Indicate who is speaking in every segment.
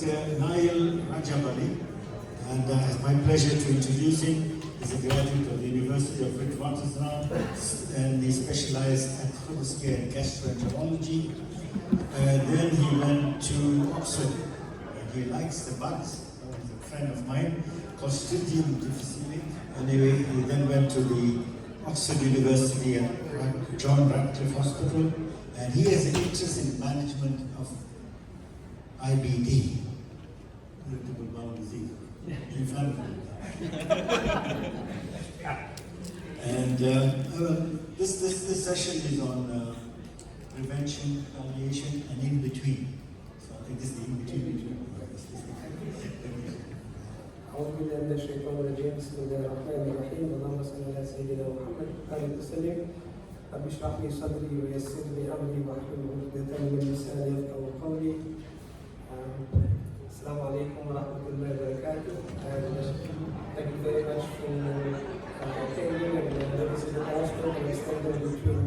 Speaker 1: Naayil Rajabally, and it's my pleasure to introduce him. He's a graduate of the University of Witwatersrand, and he specialized at Khubuski and gastroenterology. Then he went to Oxford. He likes the bugs. He's a friend of mine, Clostridium difficile. Anyway, he then went to the Oxford University at John Radcliffe Hospital, and he has an interest in management of IBD, irritable bowel disease, inflammatory. And this session is on prevention, palliation, and in between. So I think this is the in between.
Speaker 2: أعوذ بالله من الشيطان الرجيم بسم الله الرحمن الرحيم اللهم صل على سيدنا محمد وآله وسلم رب اشرح لي صدري ويسر لي أمري واحلل عقدة من لساني يفقهوا قولي السلام عليكم ورحمة الله وبركاته Thank you very much for attending and this is also extended between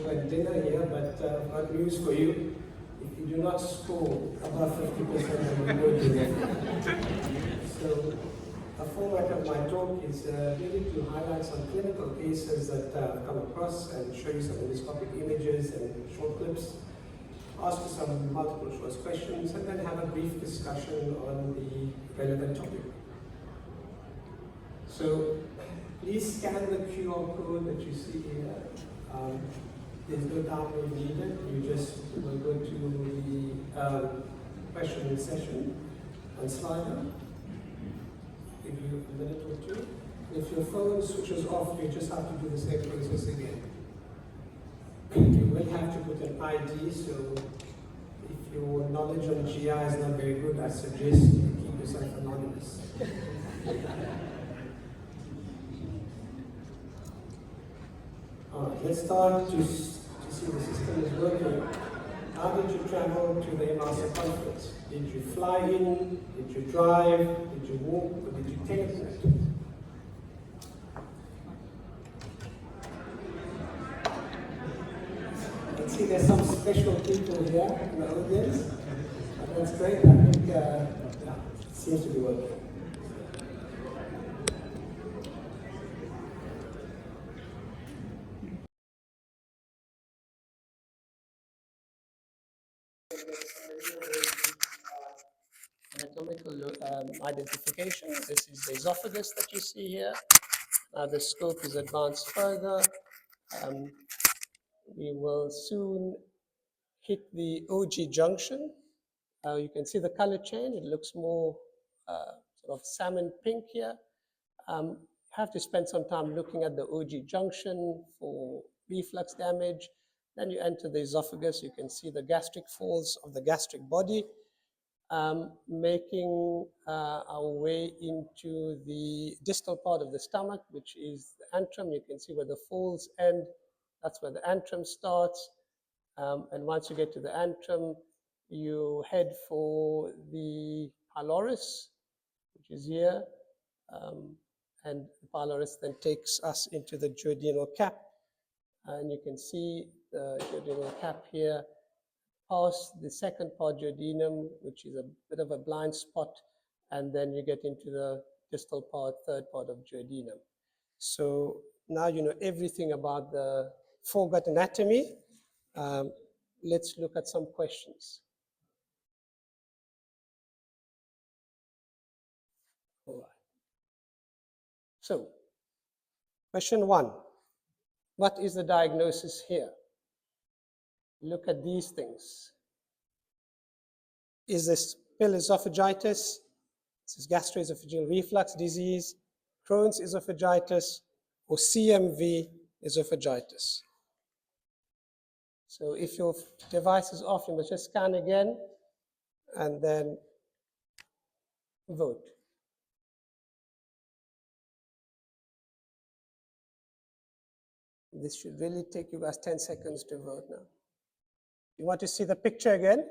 Speaker 2: you and dinner here, but I've got news for you. If you do not score above 50%, then we will do that. So, the format of my talk is really to highlight some clinical cases that I've come across and show you some endoscopic images and short clips, ask you some multiple choice questions, and then have a brief discussion on the relevant topic. So, please scan the QR code that you see here. There's no download needed. You just will go to the question and session on Slido. Give you a minute or two. If your phone switches off, you just have to do the same process again. You will have to put an ID, so if your knowledge on GI is not very good, I suggest you keep yourself anonymous. Alright, let's start to see the system is working. How did you travel to the IMASA conference? Did you fly in? Did you drive? Did you walk? Or did you teleport? Let's see, there's some special people here in the audience. That's great. I think it seems to be working. Anatomical identification. This is the esophagus that you see here. Now the scope is advanced further. We will soon hit the OG junction. You can see the color chain. It looks more sort of salmon pink here. You have to spend some time looking at the OG junction for reflux damage. Then you enter the esophagus. You can see the gastric folds of the gastric body. Making our way into the distal part of the stomach, which is the antrum. You can see where the folds end. That's where the antrum starts. And once you get to the antrum, you head for the pylorus, which is here. And the pylorus then takes us into the duodenal cap. And you can see the duodenal cap here, past the second part duodenum, which is a bit of a blind spot, and then you get into the distal part, third part of duodenum. So now you know everything about the foregut anatomy. Let's look at some questions. All right. So, question 1. What is the diagnosis here? Look at these things. Is this pill esophagitis? This is gastroesophageal reflux disease, Crohn's esophagitis, or CMV esophagitis. So if your device is off, you must just scan again and then vote. This should really take you guys 10 seconds to vote now. You want to see the picture again?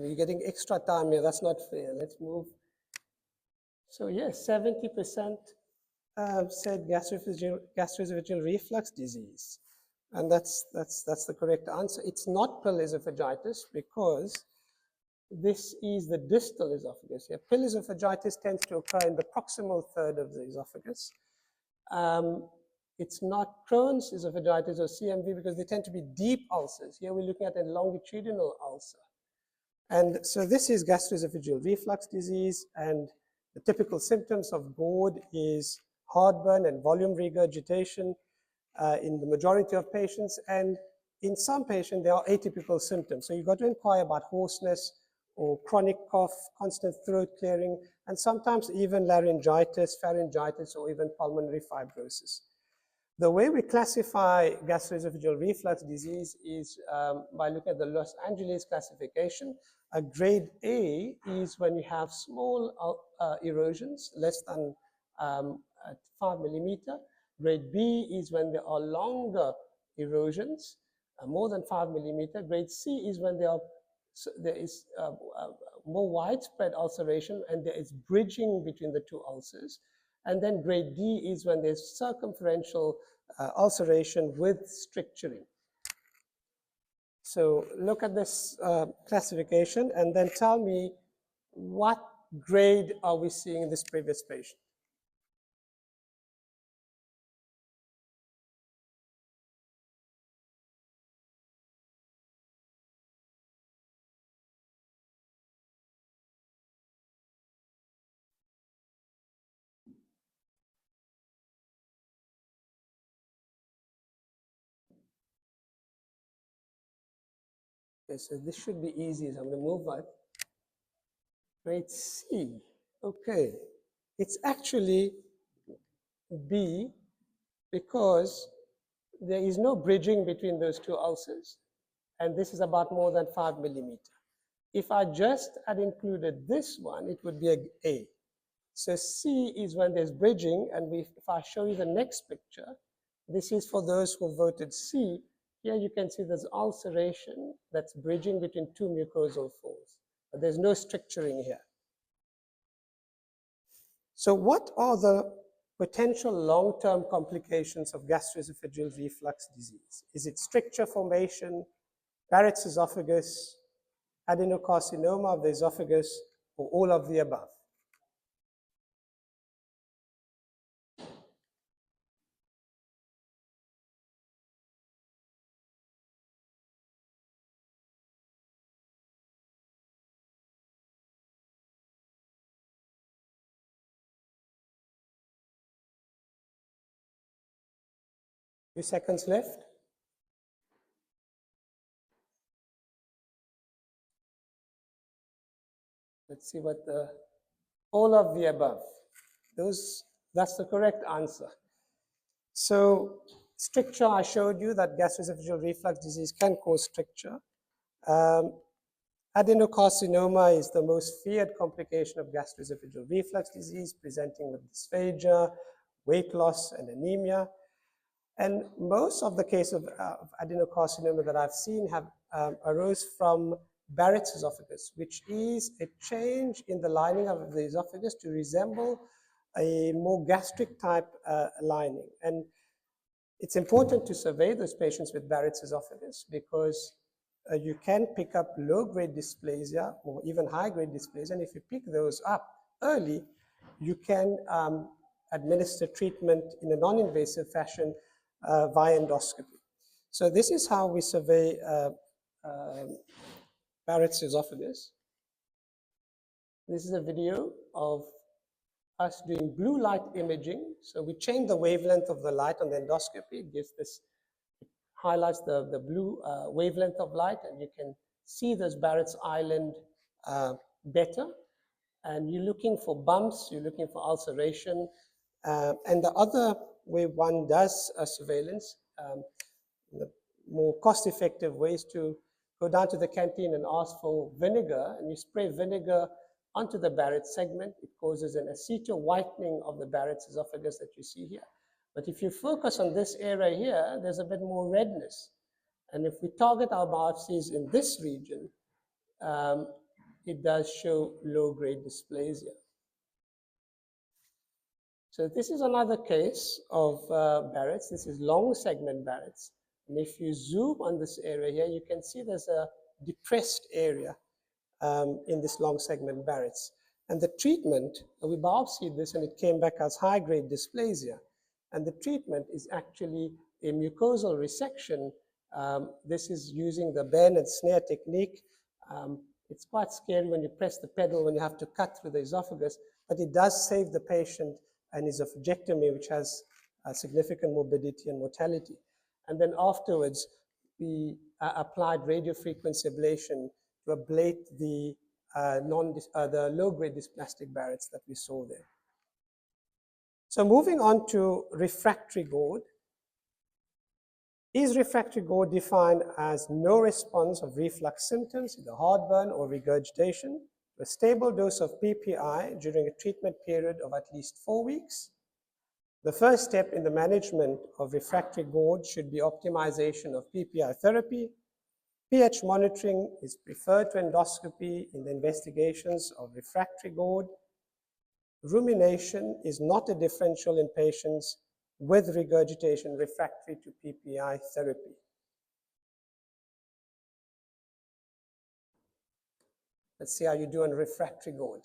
Speaker 2: You're getting extra time here. That's not fair. Let's move So yes, 70% said gastroesophageal reflux disease. And that's the correct answer. It's not pill esophagitis because this is the distal esophagus. Yeah, pill esophagitis tends to occur in the proximal third of the esophagus. It's not Crohn's esophagitis or CMV because they tend to be deep ulcers. Here we're looking at a longitudinal ulcer. And so this is gastroesophageal reflux disease, and the typical symptoms of GORD is heartburn and volume regurgitation in the majority of patients, and in some patients there are atypical symptoms. So you've got to inquire about hoarseness or chronic cough, constant throat clearing, and sometimes even laryngitis, pharyngitis, or even pulmonary fibrosis. The way we classify gastroesophageal reflux disease is by looking at the Los Angeles classification. A grade A is when you have small erosions, less than 5 millimeter. Grade B is when there are longer erosions, more than 5 millimeter. Grade C is when there is more widespread ulceration and there is bridging between the two ulcers. And then grade D is when there's circumferential ulceration with stricturing. So look at this classification and then tell me what grade are we seeing in this previous patient? Okay, so this should be easy. So I'm going to move on. Grade C. Okay. It's actually B because there is no bridging between those two ulcers. And this is about more than 5 millimeter. If I just had included this one, it would be an A. So C is when there's bridging, and if I show you the next picture, this is for those who voted C. Here you can see there's ulceration that's bridging between two mucosal folds. But there's no stricturing here. So what are the potential long-term complications of gastroesophageal reflux disease? Is it stricture formation, Barrett's esophagus, adenocarcinoma of the esophagus, or all of the above? Few seconds left. Let's see what all of the above. That's the correct answer. So stricture, I showed you that gastroesophageal reflux disease can cause stricture. Adenocarcinoma is the most feared complication of gastroesophageal reflux disease, presenting with dysphagia, weight loss, and anemia. And most of the cases of adenocarcinoma that I've seen have arose from Barrett's esophagus, which is a change in the lining of the esophagus to resemble a more gastric type lining. And it's important to survey those patients with Barrett's esophagus because you can pick up low-grade dysplasia or even high-grade dysplasia. And if you pick those up early, you can administer treatment in a non-invasive fashion via endoscopy. So this is how we survey Barrett's esophagus. This is a video of us doing blue light imaging. So we change the wavelength of the light on the endoscopy. It gives this, it highlights the blue wavelength of light, and you can see this Barrett's island better. And you're looking for bumps, you're looking for ulceration. And the other way one does surveillance, the more cost-effective ways to go down to the canteen and ask for vinegar, and you spray vinegar onto the Barrett segment. It causes an aceto-whitening of the Barrett's esophagus that you see here. But if you focus on this area here, there's a bit more redness. And if we target our biopsies in this region, it does show low-grade dysplasia. So this is another case of Barrett's. This is long segment Barrett's. And if you zoom on this area here, you can see there's a depressed area in this long segment Barrett's. And the treatment, we biopsied this and it came back as high-grade dysplasia. And the treatment is actually a mucosal resection. This is using the bend and snare technique. It's quite scary when you press the pedal, when you have to cut through the esophagus, but it does save the patient an esophagectomy, which has significant morbidity and mortality. And then afterwards, we applied radiofrequency ablation to ablate the low-grade dysplastic Barrett's that we saw there. So moving on to refractory GORD. Is refractory GORD defined as no response of reflux symptoms, either heartburn or regurgitation, a stable dose of PPI during a treatment period of at least 4 weeks? The first step in the management of refractory GORD should be optimization of PPI therapy. pH monitoring is preferred to endoscopy in the investigations of refractory GORD. Rumination is not a differential in patients with regurgitation refractory to PPI therapy. Let's see how you do on refractory GORD.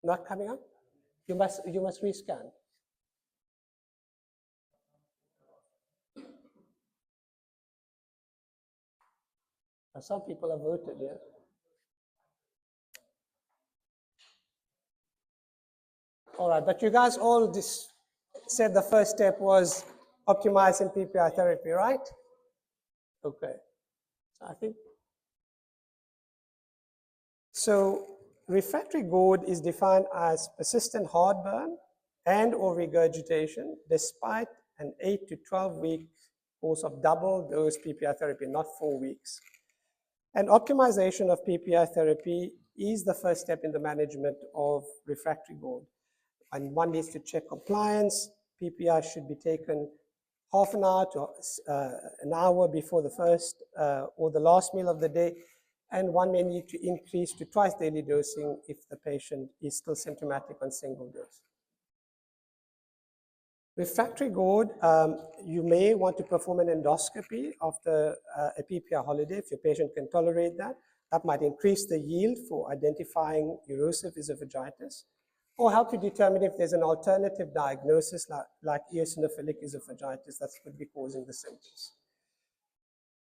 Speaker 2: Not coming up? You must rescan. Some people have voted, yeah. All right, but you guys all said the first step was optimizing PPI therapy, right? Okay. So I think so. Refractory GORD is defined as persistent heartburn and or regurgitation despite an 8 to 12 week course of double dose PPI therapy, not 4 weeks. And optimization of PPI therapy is the first step in the management of refractory GORD. And one needs to check compliance. PPI should be taken half an hour to an hour before the first or the last meal of the day. And one may need to increase to twice daily dosing if the patient is still symptomatic on single dose. Refractory GORD, you may want to perform an endoscopy after a PPI holiday if your patient can tolerate that. That might increase the yield for identifying erosive esophagitis or help you determine if there's an alternative diagnosis like eosinophilic esophagitis that could be causing the symptoms.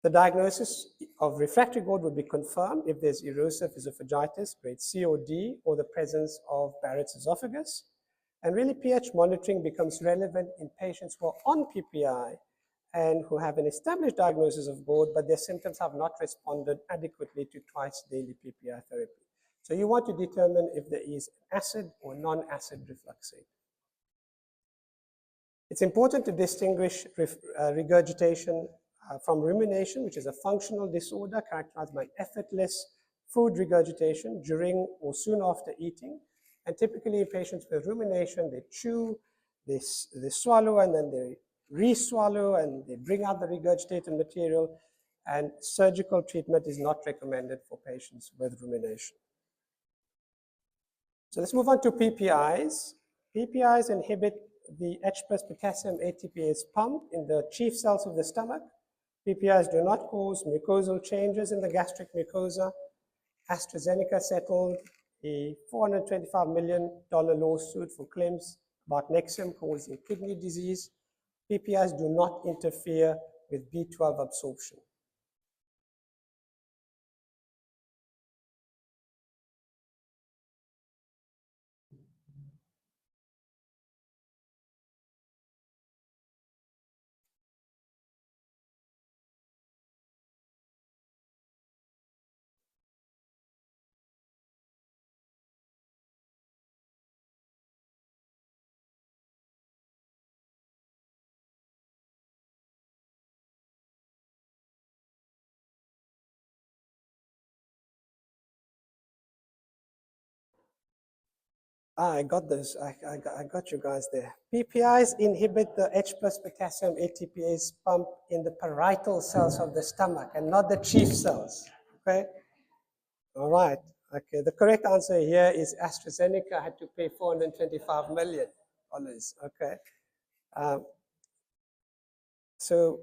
Speaker 2: The diagnosis of refractory GORD would be confirmed if there's erosive esophagitis, grade C or D, or the presence of Barrett's esophagus. And really, pH monitoring becomes relevant in patients who are on PPI and who have an established diagnosis of GORD, but their symptoms have not responded adequately to twice daily PPI therapy. So you want to determine if there is acid or non-acid refluxate. It's important to distinguish regurgitation from rumination, which is a functional disorder characterized by effortless food regurgitation during or soon after eating. And typically in patients with rumination, they chew, they swallow, and then they re-swallow, and they bring out the regurgitated material, and surgical treatment is not recommended for patients with rumination. So let's move on to PPIs. PPIs inhibit the H plus potassium ATPase pump in the chief cells of the stomach. PPIs do not cause mucosal changes in the gastric mucosa. AstraZeneca settled a $425 million lawsuit for claims about Nexium causing kidney disease. PPIs do not interfere with B12 absorption. I got this. I got you guys there. PPIs inhibit the H plus potassium ATPase pump in the parietal cells of the stomach and not the chief cells. Okay. All right. Okay. The correct answer here is AstraZeneca had to pay $425 million. Okay. So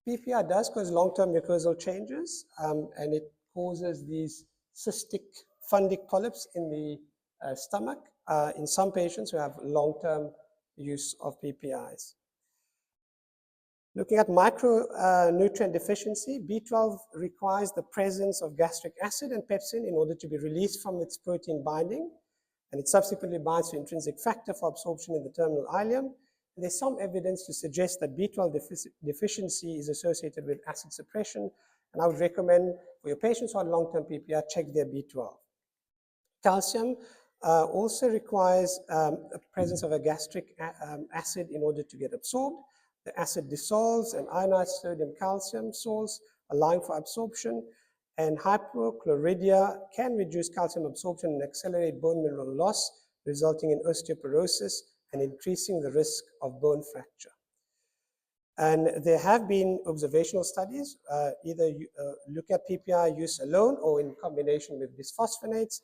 Speaker 2: PPI does cause long-term mucosal changes, and it causes these cystic fundic polyps in the stomach in some patients who have long-term use of PPIs. Looking at micronutrient deficiency, B12 requires the presence of gastric acid and pepsin in order to be released from its protein binding, and it subsequently binds to intrinsic factor for absorption in the terminal ileum. And there's some evidence to suggest that B12 deficiency is associated with acid suppression, and I would recommend for your patients who are long-term PPI, check their B12. Calcium also requires a presence of a gastric acid in order to get absorbed. The acid dissolves and ionized sodium calcium salts, allowing for absorption, and hypochlorhydria can reduce calcium absorption and accelerate bone mineral loss, resulting in osteoporosis and increasing the risk of bone fracture. And there have been observational studies, either look at PPI use alone or in combination with bisphosphonates,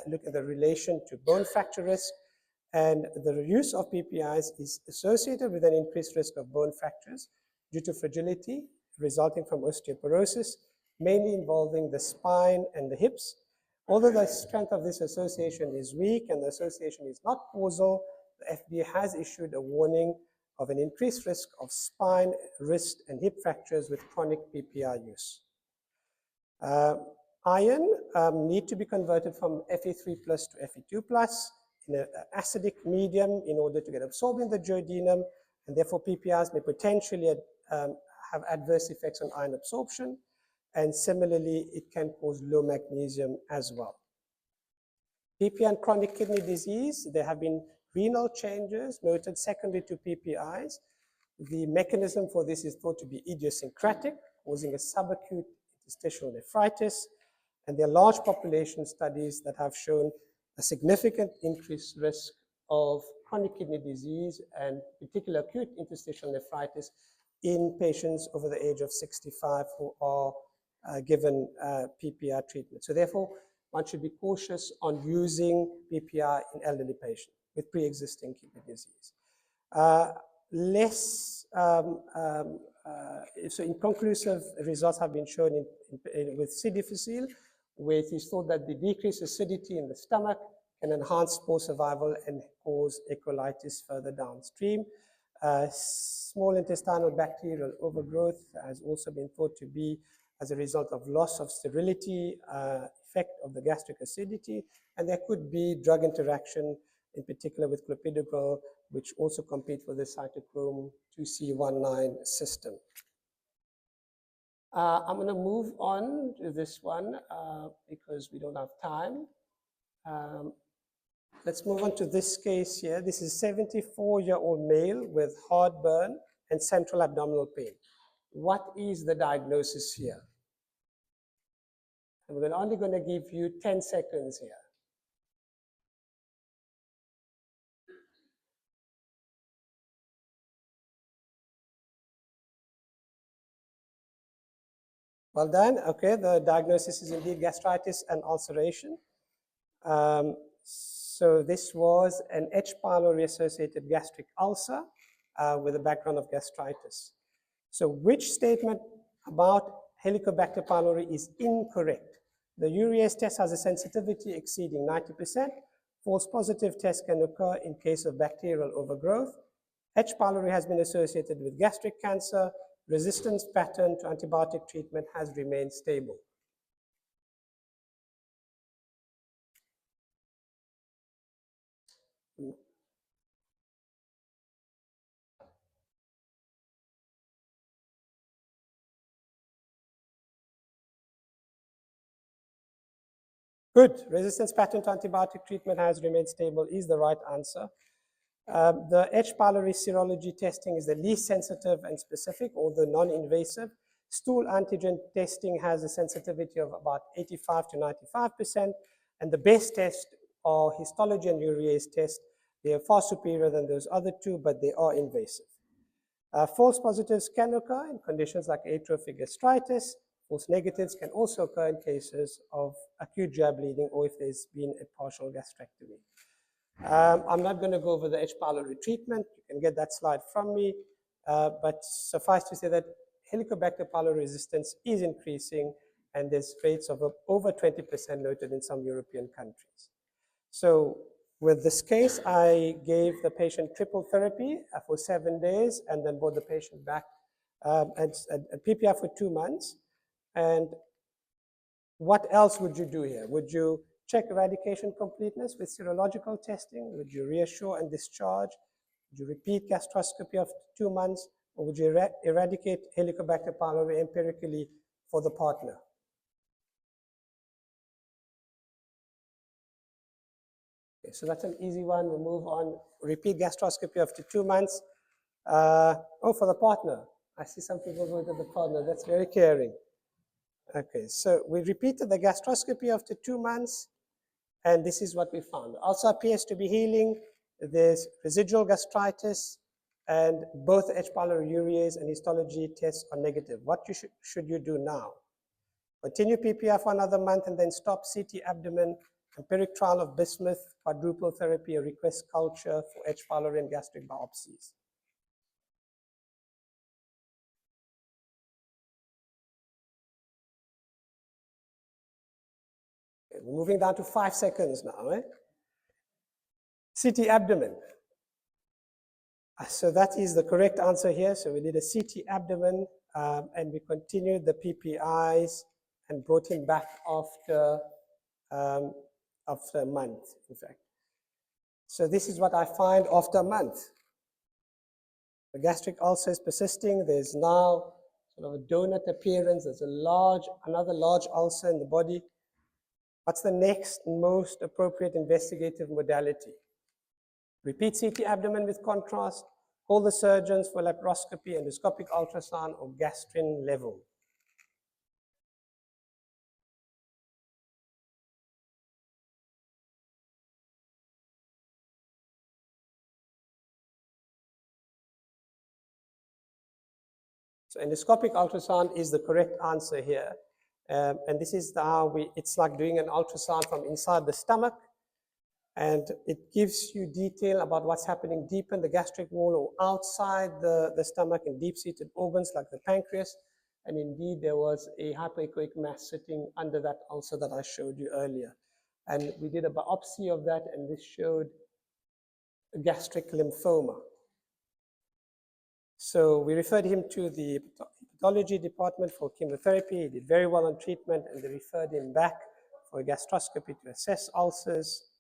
Speaker 2: look at the relation to bone fracture risk, and the use of PPIs is associated with an increased risk of bone fractures due to fragility resulting from osteoporosis, mainly involving the spine and the hips. Although the strength of this association is weak and the association is not causal, the FDA has issued a warning of an increased risk of spine, wrist, and hip fractures with chronic PPI use. Iron need to be converted from Fe3 plus to Fe2 plus in an acidic medium in order to get absorbed in the duodenum, and therefore PPIs may potentially have adverse effects on iron absorption, and similarly, it can cause low magnesium as well. PPI and chronic kidney disease, there have been renal changes noted secondary to PPIs. The mechanism for this is thought to be idiosyncratic, causing a subacute interstitial nephritis, and there are large population studies that have shown a significant increased risk of chronic kidney disease and particular acute interstitial nephritis in patients over the age of 65 who are given PPI treatment. So therefore, one should be cautious on using PPI in elderly patients with pre-existing kidney disease. So inconclusive results have been shown with C. difficile, where it is thought that the decreased acidity in the stomach can enhance spore survival and cause E. colitis further downstream. Small intestinal bacterial overgrowth has also been thought to be as a result of loss of sterility, effect of the gastric acidity, and there could be drug interaction, in particular with clopidogrel, which also compete for the cytochrome 2C19 system. I'm going to move on to this one because we don't have time. Let's move on to this case here. This is a 74-year-old male with heartburn and central abdominal pain. What is the diagnosis here? And we're only going to give you 10 seconds here. Well done. Okay, the diagnosis is indeed gastritis and ulceration. So this was an H. pylori-associated gastric ulcer with a background of gastritis. So which statement about Helicobacter pylori is incorrect? The urease test has a sensitivity exceeding 90%. False positive tests can occur in case of bacterial overgrowth. H. pylori has been associated with gastric cancer. Resistance pattern to antibiotic treatment has remained stable. Good. Resistance pattern to antibiotic treatment has remained stable is the right answer. The H. pylori serology testing is the least sensitive and specific, although non-invasive. Stool antigen testing has a sensitivity of about 85 to 95%, and the best test or histology and urease tests. They are far superior than those other two, but they are invasive. False positives can occur in conditions like atrophic gastritis. False negatives can also occur in cases of acute GI bleeding or if there's been a partial gastrectomy. I'm not going to go over the H. pylori treatment. You can get that slide from me. But suffice to say that Helicobacter pylori resistance is increasing, and there's rates of over 20% noted in some European countries. So with this case, I gave the patient triple therapy for 7 days and then brought the patient back at PPI for 2 months. And what else would you do here? Would you check eradication completeness with serological testing? Would you reassure and discharge? Would you repeat gastroscopy after 2 months? Or would you eradicate Helicobacter pylori empirically for the partner? Okay, so that's an easy one. We'll move on. Repeat gastroscopy after 2 months. Oh, for the partner. I see some people go to the partner. That's very caring. Okay, so we repeated the gastroscopy after 2 months, and this is what we found. Also appears to be healing. There's residual gastritis, and both H. pylori urease and histology tests are negative. What should you do now? Continue PPI for another month and then stop CT abdomen, empiric trial of bismuth, quadruple therapy, or request culture for H. pylori and gastric biopsies. Okay, we're moving down to 5 seconds now. CT abdomen. So that is the correct answer here. So we did a CT abdomen and we continued the PPIs and brought him back after a month, in fact. So this is what I find after a month. The gastric ulcer is persisting. There's now sort of a donut appearance. There's another large ulcer in the body. What's the next most appropriate investigative modality? Repeat CT abdomen with contrast, call the surgeons for laparoscopy, endoscopic ultrasound, or gastrin level. So endoscopic ultrasound is the correct answer here. And this is how it's like doing an ultrasound from inside the stomach. And it gives you detail about what's happening deep in the gastric wall or outside the stomach in deep-seated organs like the pancreas. And indeed, there was a hypoechoic mass sitting under that ulcer that I showed you earlier. And we did a biopsy of that, and this showed a gastric lymphoma. So we referred him to the pathology department for chemotherapy. He did very well on treatment, and they referred him back for a gastroscopy to assess ulcers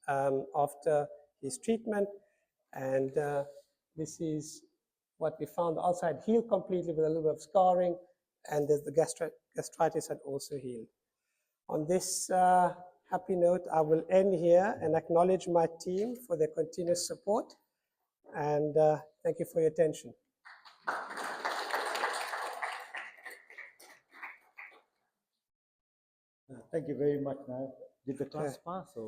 Speaker 2: after his treatment. And this is what we found. The ulcer had healed completely with a little bit of scarring, and the gastritis had also healed. On this happy note, I will end here and acknowledge my team for their continuous support. And thank you for your attention.
Speaker 1: Thank you very much, Naayil. Did the class pass? Or?